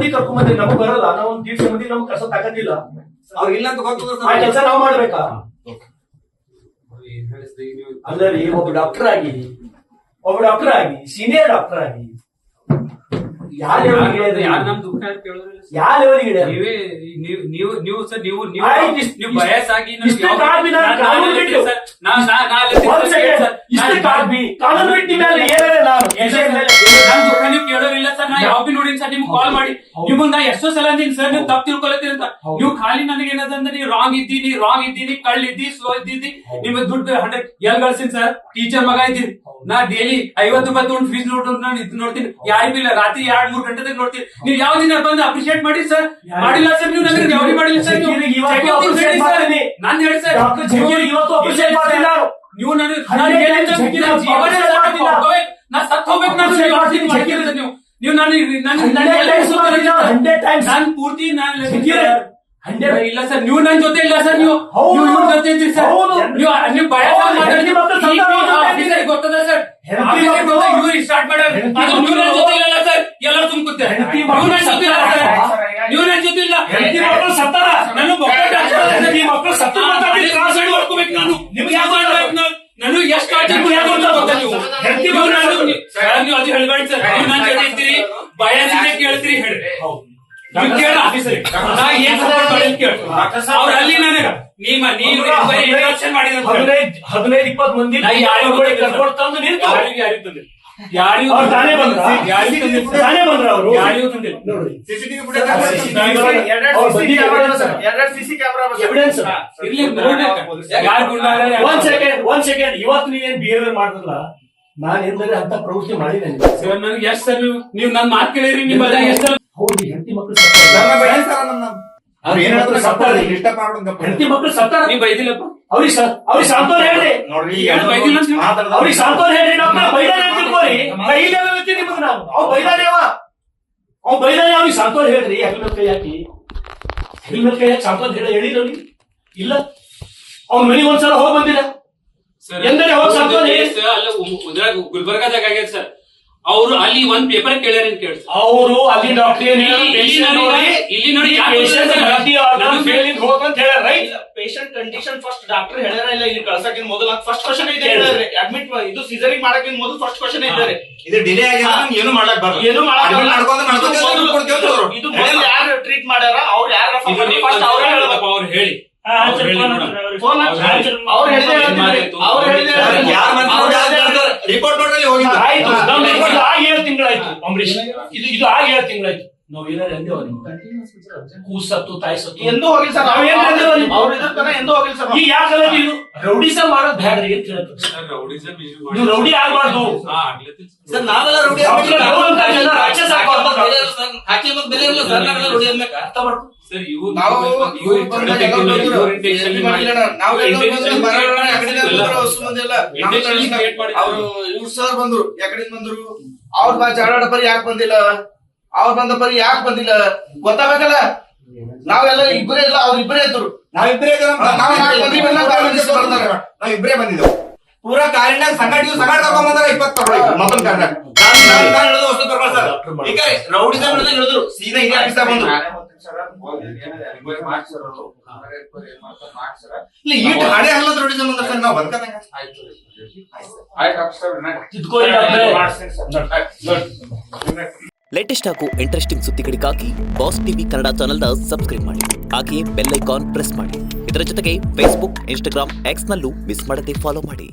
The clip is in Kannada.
ಮಂದಿ ಕರ್ಕೊಂಡ್ ಬಂದಿರಿ, ನಮಗ್ ಬರಲ್ಲ. ನಾವು ಒಂದ್ 150 ಮಂದಿ ನಮ್ಗೆ ಕಳ್ಸೋ ತಾಕತ್ತಿಲ್ಲ. ಅವ್ರು ಇಲ್ಲ ಅಂತ ಗೊತ್ತದ ಆ ಕೆಲಸ ನಾವು ಮಾಡ್ಬೇಕಾ? ಅಲ್ಲರಿ, ಒಬ್ಬ ಡಾಕ್ಟರ್ ಆಗಿ ಸೀನಿಯರ್ ಡಾಕ್ಟರ್ ಆಗಿ ಯಾವ ಲೆವೆಲ್ಗೆ ಬಯಸಾಗಿ ನೀವು ಕೇಳೋರಿಲ್ಲ ಸರ್. ನಾ ಯಾವ ಬಿ ನೋಡಿನ್ ಸರ್, ನಿಮ್ಗೆ ಕಾಲ್ ಮಾಡಿ ನಿಮ್ಗೆ ನಾ ಎಷ್ಟೋ ಸಲ ಅಂದಿನಿ ಸರ್, ನೀವು ತಪ್ಪು ತಿಳ್ಕೊಳತ್ತೀರಿ ಅಂತ. ನೀವು ಖಾಲಿ ನನಗೆ ಏನದಂದ್ರೆ ನೀವು ರಾಂಗ್ ಇದ್ದೀನಿ, ಕಳ್ಳಿದ್ದಿ, ಸ್ಲೋ ಇದ್ದಿದ್ದಿ, ನಿಮ್ಗೆ ದುಡ್ಡು 100 ಎಲ್ ಗಳಿಸಿನ್ ಸರ್. ಟೀಚರ್ ಮಗ ಇದ್ದೀನಿ, ನಾ ಡೈಲಿ 50 ರೂಪಾಯಿ ತಗೊಂಡು ಫೀಸ್ ನೋಡ್ತೀನಿ. ಯಾರಿಗೂ ಇಲ್ಲ, ರಾತ್ರಿ 2-3 ಗಂಟೆ ನೋಡ್ತೀನಿ. ನೀವು ಯಾವ ದಿನ ಬಂದು ಅಪ್ರಿಶಿಯೇಟ್ ಮಾಡಿ ಸರ್? ಮಾಡಿಲ್ಲ ಸರ್, ನೀವು ನನಗೆ ಯಾವ್ದು ಮಾಡಿಲ್ಲ ಸರ್. ನಾನು ಹೇಳಿ ಸರ್, ನೀವು ನನಗೆ ನಾ ಸತ್ ಹೋಗ್ಬೇಕು. ನೀವು ನಾನು ಪೂರ್ತಿ ಇಲ್ಲ ಸರ್. ನೀವು ನನ್ನ ಜೊತೆ ಇಲ್ಲ ಸರ್, ನೀವು ಜೊತೆ ಇದ್ದೀರಿ ಸರ್. ನೀವು ಭಯ ಗೊತ್ತದ ಸರ್, ಇವ್ರು ಸ್ಟಾರ್ಟ್ ಮಾಡೋದು. ನೀವು ನನ್ನ ಜೊತೆ ಇಲ್ಲ ಸರ್, ಎಲ್ಲರೂ ತುಂಬ್ಕುತ್ತೆ. ನೀವು ನನ್ನ ಜೊತೆ ಇಲ್ಲ ಸರ್, ನೀವು ನನ್ನ ಜೊತೆ ಇಲ್ಲ. ಮಕ್ಕಳು ಸತ್ತಾರ, ನಾನು ಮಕ್ಕಳು ಸತ್ತ ಮಾಡ್ಕೋಬೇಕು. ನಾನು ನಿಮ್ಗೆ ಯಾವ ಮಾಡ್ಬೇಕು? ನಾನು ಎಷ್ಟು ನೀವು ಅದು ಹೇಳ್ಬೇಡಿ ಸರ್. ನೀವು ನನ್ನ ಜೊತೆ ಇರ್ತೀರಿ, ಬಯಸಿದೆ ಕೇಳ್ತೀರಿ ಹೇಳಿ. ಕೇಳ ಆಫೀಸರ್ ಅವ್ರ ಅಲ್ಲಿ ನನಗ ನೀವು 15-20 ಮಂದಿ ಒಂದ್ ಸೆಕೆಂಡ್ ಇವತ್ತು ನೀವೇನ್ ಬಿಹೇವಿಯರ್ ಮಾಡಿದ್ರಲ್ಲ, ನಾನ್ ಎಂದರೆ ಅಂತ ಪ್ರವೃತ್ತಿ ಮಾಡಿದ್ದೇನೆ ಸರ್. ನನಗೆ ಎಷ್ಟು ಸರ್ ನೀವು ನನ್ನ ಮಾತು ಕೇಳಿರಿ? ನಿಮ್ಮ ಎಷ್ಟು ಹೌದು, ಹೆಂಡತಿ ಮಕ್ಕಳು ಹೆಂಡತಿ ಮಕ್ಕಳು ಸತ್ತಾರ. ನೀವು ಬೈದಿಲ್ಲಪ್ಪ ಅವ್ರಿಗೆ ಸಾಂತ್ವನ ಹೇಳ್ರಿ, ಅವ್ರಿಗೆ ಸಾಂತ್ವನ ಹೇಳ್ರಿ. ಅವ್ರು ಬೈದಾನೆ ಅವ್ರಿಗೆ ಸಾಂತ್ವನ ಹೇಳ್ರಿ. ಹೆಗಲ ಕೈ ಹಾಕಿ ಸಾಂತ್ವನ ಹೇಳಿರ ಇಲ್ಲ? ಅವ್ನ ಮನೆಗೆ ಒಂದ್ಸಲ ಹೋಗಿ ಬಂದಿರ ಎಂದರೆ ಹೋಗಿ ಸಾಂತ್ವನ ಗುಲ್ಬರ್ಗಾದಾಗ ಆಗ್ಯದ ಸರ್. ಅವರು ಅಲ್ಲಿ ಒಂದ್ ಪೇಪರ್ ಕೇಳ್ಯಾರ ಅಂತ ಕೇಳಿ ಅವರು ಅಲ್ಲಿ ಡಾಕ್ಟರ್ ಇಲ್ಲಿ ನೋಡಿ ಪೇಷಂಟ್ ಕಂಡೀಷನ್ ಫಸ್ಟ್ ಡಾಕ್ಟರ್ ಹೇಳ್ಯಾರ ಇಲ್ಲ ಇಲ್ಲಿ ಕಳ್ಸಕ್ಕಿಂತ ಮೊದಲು ಫಸ್ಟ್ ಕ್ವಶನ್ ಇದೆ. ಅಡ್ಮಿಟ್ ಇದು ಸಿಸರಿಂಗ್ ಮಾಡಕ್ಕಿಂತ ಮೊದಲು ಫಸ್ಟ್ ಕ್ವಶನ್ ಇದ್ದಾರೆ. ಇದು ಡಿಲೇ ಆಗಿದೆ, ಏನು ಮಾಡಕ್ ಬರಲ್ಲ. ಏನು ಇದು ಮೊದಲು ಯಾರು ಟ್ರೀಟ್ ಮಾಡ್ಯಾರ ಅವ್ರು ಯಾರು ಅವ್ರು ಹೇಳಿ ರಿಪೋರ್ಟ್ ನೋಡ್ರಲ್ಲಿ ಹೋಗಿದ್ದು. ಆಯ್ತು, 7 ತಿಂಗಳಾಯ್ತು ಅಂಬರೀಶ್. ಇದು 7 ತಿಂಗಳಾಯ್ತು. ನಾವು ಏನಾದ್ರು ಅಂದೇವ? ಕೂಸತ್ತು ತಾಯಿ ಸತ್ತು ಎಂದೂ ಹೋಗಿಲ್ಲ ಸರ್. ಎಂದೂ ಹೋಗಿಲ್ಲ ಸರ್. ಈಗ ಯಾಕಂದ್ರೆ ನೀವು ರೌಡಿಸಮ್ ಮಾಡೋದು ಬ್ಯಾಡ್ರಿ ಅಂತ ಹೇಳ್ತಾರೆ. ನೀವು ರೌಡಿ ಆಗ್ಬಾರ್ದು ಸರ್. ನಾವೆಲ್ಲ ರೌಡಿ ರಾಕ್ಷಸ ಅರ್ಥ ಮಾಡ್ಕೊ ಸರ್. ಇವ್ರು ಸರ್ ಬಂದ್ರು, ಯಾಕಡೆ ಬಂದ್ರು? ಅವ್ರ ಜಗಳ ಪರಿ ಯಾಕೆ ಬಂದಿಲ್ಲ? ಅವ್ರು ಬಂದ ಪರಿ ಯಾಕೆ ಬಂದಿಲ್ಲ ಗೊತ್ತಾಗಬೇಕಲ್ಲ. ನಾವೆಲ್ಲ ಇಬ್ಬರೇ ಇಲ್ಲ, ಅವ್ರ ಇಬ್ಬರೇ ಇದ್ರು. ನಾವಿಬ್ಬರೇ ಬಂದಿದ್ದೆವು. ಪೂರಾ ಕಾರಿನಾಗ ಸಂಗಾಟ ತಗೊಂಡ್ ಬಂದಾರ 20 ಮಗನ್ ಕಾರ್ನಾಗ ರೌಡಿಸಂ ಹೇಳಿದ್ರು. ಸೀದಾ ಇದೇ ಆಫೀಸ್ ಬಂದ್ರು. ಇಲ್ಲ ಹಳೆ ಹಲ್ಲದ ರೌಡಿಸಂ ಬಂದ ಸರ್. ನಾವು ಬಂದ್ಕಂಗ ಲೇಟೆಸ್ಟ್ ಹಾಗೂ ಇಂಟ್ರೆಸ್ಟಿಂಗ್ ಸುದ್ದಿಗಳಿಗಾಗಿ ಬಾಸ್ ಟಿವಿ ಕನ್ನಡ ಚಾನೆಲ್ನ ಸಬ್ಸ್ಕ್ರೈಬ್ ಮಾಡಿ. ಹಾಗೆಯೇ ಬೆಲ್ ಐಕಾನ್ ಪ್ರೆಸ್ ಮಾಡಿ. ಇದರ ಜೊತೆಗೆ ಫೇಸ್ಬುಕ್, ಇನ್ಸ್ಟಾಗ್ರಾಮ್, ಎಕ್ಸ್ ನಲ್ಲೂ ಮಿಸ್ ಮಾಡದೆ ಫಾಲೋ ಮಾಡಿ.